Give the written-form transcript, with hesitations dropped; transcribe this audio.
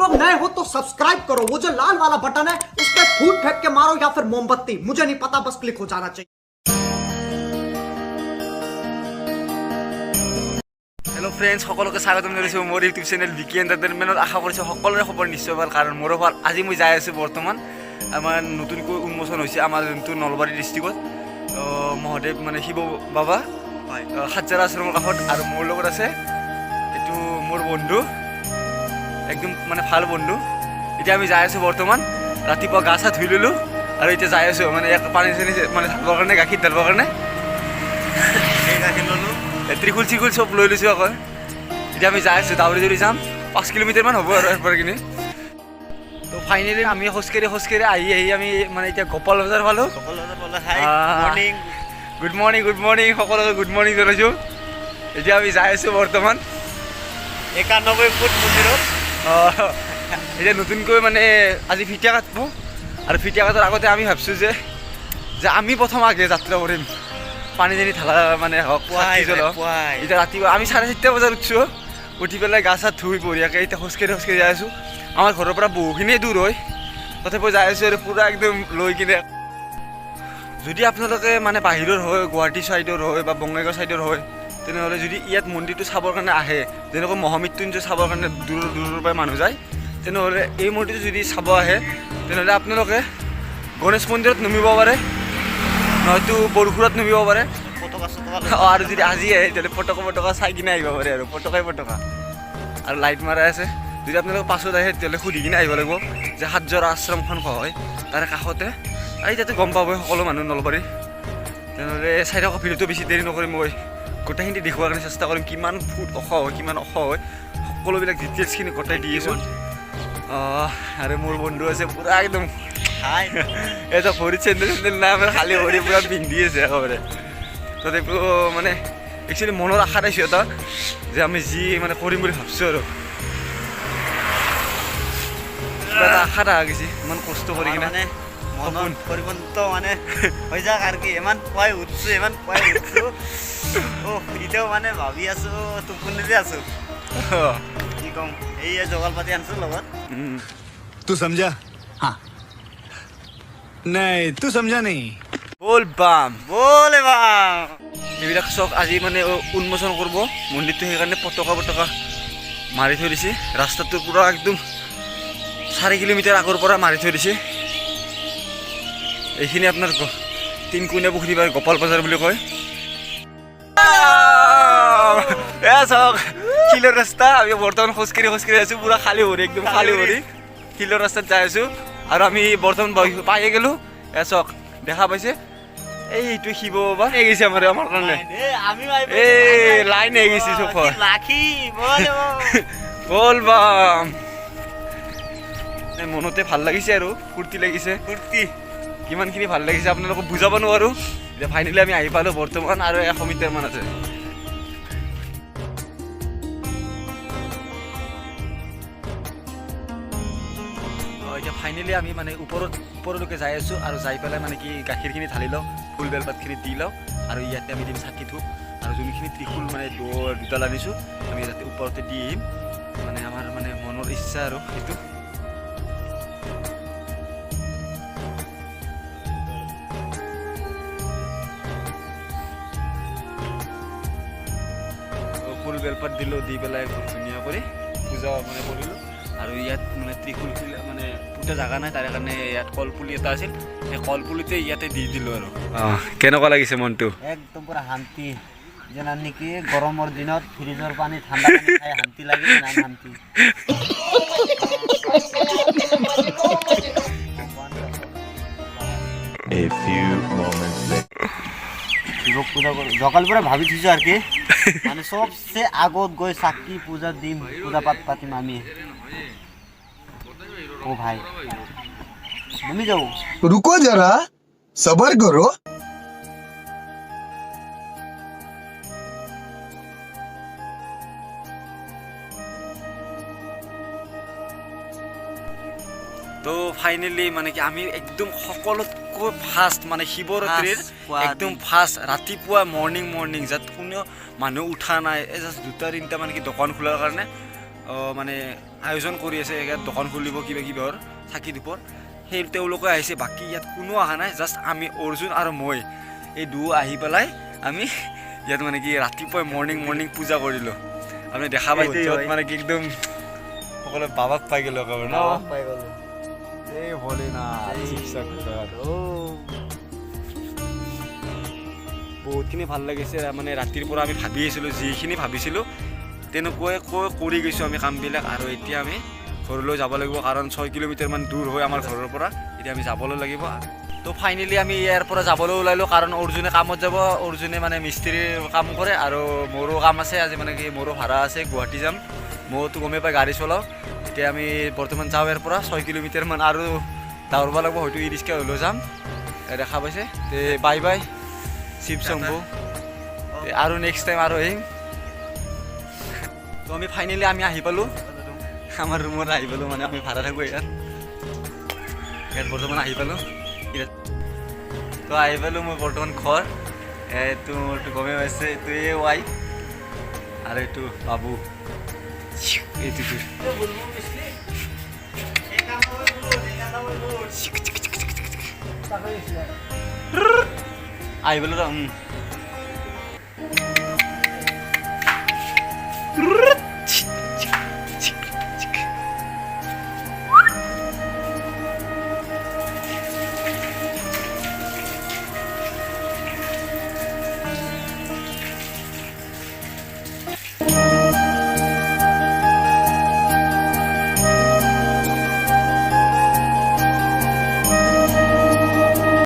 लोग नए हो तो सब्सक्राइब करो, वो जो लाल वाला बटन है उस पर फूट फेंक के मारो या फिर मोमबत्ती, मुझे नहीं पता, बस क्लिक हो जाना चाहिए। हेलो फ्रेंड्स, সকলকে স্বাগতম জনাইছো মোৰ ইউটিউব চেনেল বিকি এন্টাৰটেইনমেন্টত। আশা কৰিছো সকলোৰে খবৰ নিশ্চয় ভাল, কাৰণ মোৰো ভাল। আজি মই যাই আছো বৰ্তমান আমাৰ নতুনকৈ উন্মোচন হৈছে আমাৰ যোনটো নলবাৰী ডিষ্ট্ৰিক্টত মহাদেৱ মানে শিৱ বাবা সাতজাৰা আশ্ৰমৰ কাষত। আৰু মোৰ লগত আছে এইটো মোৰ বন্ধু, একদম মানে ভাল বন্ধু। এতিয়া আমি যাই আছো বৰ্তমান, ৰাতিপুৱা গা চা ধুই ল'লোঁ আৰু এতিয়া যাই আছো মানে পানী চানী মানে ঢালিবৰ কাৰণে, গাখীৰ ঢালিবৰ কাৰণে গাখীৰ ল'লোঁ, ত্ৰিকুল চিকুল চব লৈ লৈছোঁ আকৌ। এতিয়া আমি যাই আছোঁ, দাউৰি দৌৰি যাম, 5 কিলোমিটাৰমান হ'ব আৰু এৰপৰা কিনি। তো ফাইনেলি আমি খোজকাঢ়ি আহি আমি মানে এতিয়া গোপাল বজাৰ পালোঁ। গুড মৰ্ণিং সকলোকে গুড মৰ্ণিং জনাইছোঁ। এতিয়া আমি যাই আছোঁ বৰ্তমান 91 ফুট মন্দিৰত। এতিয়া নতুনকৈ মানে আজি ফিটিয়া কাটব, আৰু ফিটিয়া কাটাৰ আগতে আমি ভাবিছোঁ যে আমি প্ৰথম আগে যাত্ৰা কৰিম, পানী চানী ঢালা মানে হওক। এতিয়া ৰাতিপুৱা আমি 4:30 বজাত উঠিছোঁ, উঠি পেলাই গা চা ধুই বঢ়িয়াকৈ এতিয়া খোজকাঢ়ি যাই আছোঁ। আমাৰ ঘৰৰ পৰা বহুখিনিয়ে দূৰ হয়, তথাপিও যাই আছোঁ আৰু পূৰা একদম লৈ কিনে। যদি আপোনালোকে মানে বাহিৰৰ হয়, গুৱাহাটী ছাইডৰ হয় বা বঙাইগাঁও ছাইডৰ হয়, তেনেহ'লে যদি ইয়াত মন্দিৰটো চাবৰ কাৰণে আহে, যেনেকৈ মহামৃত্যুঞ্জয় চাবৰ কাৰণে দূৰৰ পৰা মানুহ যায়, তেনেহ'লে এই মন্দিৰটো যদি চাব আহে তেনেহ'লে আপোনালোকে গণেশ মন্দিৰত নামিব পাৰে, নহয়তো বৰখুৰত নামিব পাৰে। আৰু যদি আজি আহে তেতিয়াহ'লে পটকা চাই কিনে আহিব পাৰে, আৰু পটকা আৰু লাইট মাৰাই আছে। যদি আপোনালোকে পাছত আহে তেতিয়াহ'লে সুধি কিনে আহিব লাগিব যে সাতজৰা আশ্ৰমখন হয় তাৰে কাষতে। আৰু এতিয়াতো গম পাবই সকলো মানুহ নলবাৰী। তেনেহ'লে চাই থকা ভিডিঅ'টো বেছি দেৰি নকৰিম, মই গোটেইখিনি দেখুৱাৰ কাৰণে চেষ্টা কৰিম, কিমান ফুট ওখ হয় কিমান ওখ হয়, সকলোবিলাক ডিটেইলছখিনি গোটাই দি আছোঁ। আৰু মোৰ বন্ধু আছে পূৰা একদম এটা ভৰিত চেণ্ডেল নাই, আমাৰ খালী ভৰি পূৰা পিন্ধি আছে একেবাৰে। তথাপিও মানে একচুৱেলি মনৰ আশা পাইছোঁ এটা, যে আমি যি মানে কৰিম বুলি ভাবিছোঁ, আৰু কিবা এটা আশা দেখা গৈছে ইমান কষ্ট কৰি কিনে। মানে মনৰ পৰিৱৰ্তন মানে হৈ যাক আৰু কি, ইমান পুৱাই উঠছোঁ এতিয়াও মানে ভাবি আছোঁ, টোপনিতে আছোঁ। কি ক'ম, এইয়া জগাল পাতি আনিছোঁ লগত। तू समझा? हाँ नहीं तू समझा नहीं। বল বাম এইবিলাক চব আজি মানে উন্মোচন কৰিব মন্দিৰটো, সেইকাৰণে পটকা মাৰি থৈ দিছে। ৰাস্তাটো পূৰা একদম 4 কিলোমিটাৰ আগৰ পৰা মাৰি থৈ দিছে। এইখিনি আপোনাৰ 3 কোণীয়া পুখুৰী বা গোপাল বজাৰ বুলি কয়। চাওক শিলৰ ৰাস্তা, আমি বৰ্তমান খোজকাঢ়ি আছোঁ, পূৰা খালী ভৰি, একদম খালী ভৰি শিলৰ ৰাস্তাত যাই আছোঁ। আৰু আমি বৰ্তমান পায়ে গ'লোঁ। চাওক দেখা পাইছে, এইটো শিৱ বাবা হৈ গৈছে আমাৰ কাৰণে, এই লাইন হৈ গৈছে চব বল বাম। মনতে ভাল লাগিছে আৰু ফূৰ্তি লাগিছে, কিমানখিনি ভাল লাগিছে আপোনালোকক বুজাব নোৱাৰোঁ। এতিয়া ফাইনেলি আমি আহি পালোঁ বৰ্তমান, আৰু 100 মিটাৰমান আছে। এতিয়া ফাইনেলি আমি মানে ওপৰলৈকে যাই আছোঁ, আৰু যাই পেলাই মানে কি গাখীৰখিনি ঢালি লওঁ, ফুল বেলপাতখিনি দি লওঁ, আৰু ইয়াতে আমি দিম চাকি ধূপ, আৰু যোনখিনি ত্ৰিশূল মানে দুডাল আনিছোঁ আমি যাতে ওপৰতে দি আহিম, মানে আমাৰ মানে মনৰ ইচ্ছা আৰু সেইটো। ফুল বেলপাত দিলোঁ, দি পেলাই খুব ধুনীয়া কৰি পূজা মানে কৰিলোঁ। আৰু ইয়াত মানে ত্ৰিশূল মানে পুজা জেগা নাই, তাৰে কাৰণে ইয়াত কলপুলি এটা আছিল, সেই কলপুলিতে ইয়াতে দি দিলোঁ। আৰু কেনেকুৱা লাগিছে মনটো? একদম পুৰা শান্তি, যেন নেকি গৰমৰ দিনত ফ্ৰিজৰ পানী ঠাণ্ডা পানী খাই শান্তি লাগে, নাই শান্তি। শিৱক পূজা কৰোঁ, সকাল পৰা ভাবি থৈছোঁ আৰু কি মানে চবচে আগত গৈ চাকি পূজা দিম, পূজা পাতিম আমি। ও ভাই তুমি যাও, रुको जरा सबर करो। তো ফাইনেলি মানে কি আমি একদম সকলোতকৈ ফাৰ্ষ্ট মানে শিৱৰাত্ৰিৰ একদম ফাৰ্ষ্ট ৰাতিপুৱা মৰ্ণিং যাত কোনেও মানুহ উঠা নাই, জাষ্ট 2-3টা মানে কি দোকান খোলাৰ কাৰণে মানে আয়োজন কৰি আছে ইয়াত দোকান খুলিব কিবা কিবাৰ চাকি ধূপৰ সেই তেওঁলোকে আহিছে বাকী ইয়াত কোনো অহা নাই জাষ্ট আমি অৰ্জুন আৰু মই এই দুয়ো আহি পেলাই আমি ইয়াত মানে কি ৰাতিপুৱাই মৰ্ণিং পূজা কৰিলোঁ আপুনি দেখা পাইছে য'ত মানে কি একদম সকলোৱে বাবাক পাই গ'লো একেবাৰে ন পাই গ'লো এই ভোলেনাথ বহুতখিনি ভাল লাগিছে মানে ৰাতিৰ পৰা আমি ভাবি আছিলোঁ যিখিনি ভাবিছিলোঁ তেনেকুৱাই কৰি গৈছোঁ আমি কামবিলাক আৰু এতিয়া আমি ঘৰলৈ যাব লাগিব কাৰণ 6 কিলোমিটাৰমান দূৰ হয় আমাৰ ঘৰৰ পৰা এতিয়া আমি যাবলৈ লাগিব তো ফাইনেলি আমি ইয়াৰ পৰা যাবলৈ ওলালোঁ কাৰণ অৰ্জুনে কামত যাব অৰ্জুনে মানে মিস্ত্ৰীৰ কাম কৰে আৰু মোৰো কাম আছে আজি মানে কি মোৰো ভাড়া আছে গুৱাহাটী যাম মইতো গমেই পাই গাড়ী চলাওঁ এতিয়া আমি বৰ্তমান যাওঁ ইয়াৰ পৰা 6 কিলোমিটাৰমান আৰু দৌৰিব লাগিব হয়তো ই ৰিক্সা হ'লেও যাম দেখা পাইছে তে বাই বাই শিৱ শম্ভু আৰু নেক্সট টাইম আৰু আহিম তো আমি ফাইনেলি আমি আহি পালোঁ আমাৰ ৰুমত আহি পালোঁ মানে আমি ভাড়া থাকোঁ ইয়াত বৰ্তমান আহি পালোঁ তো আহি পালোঁ মই বৰ্তমান ঘৰ এইটো মোৰতো গমেই পাইছে এইটো এই ৱাইফ আৰু এইটো বাবু এইটো আহি পালোঁ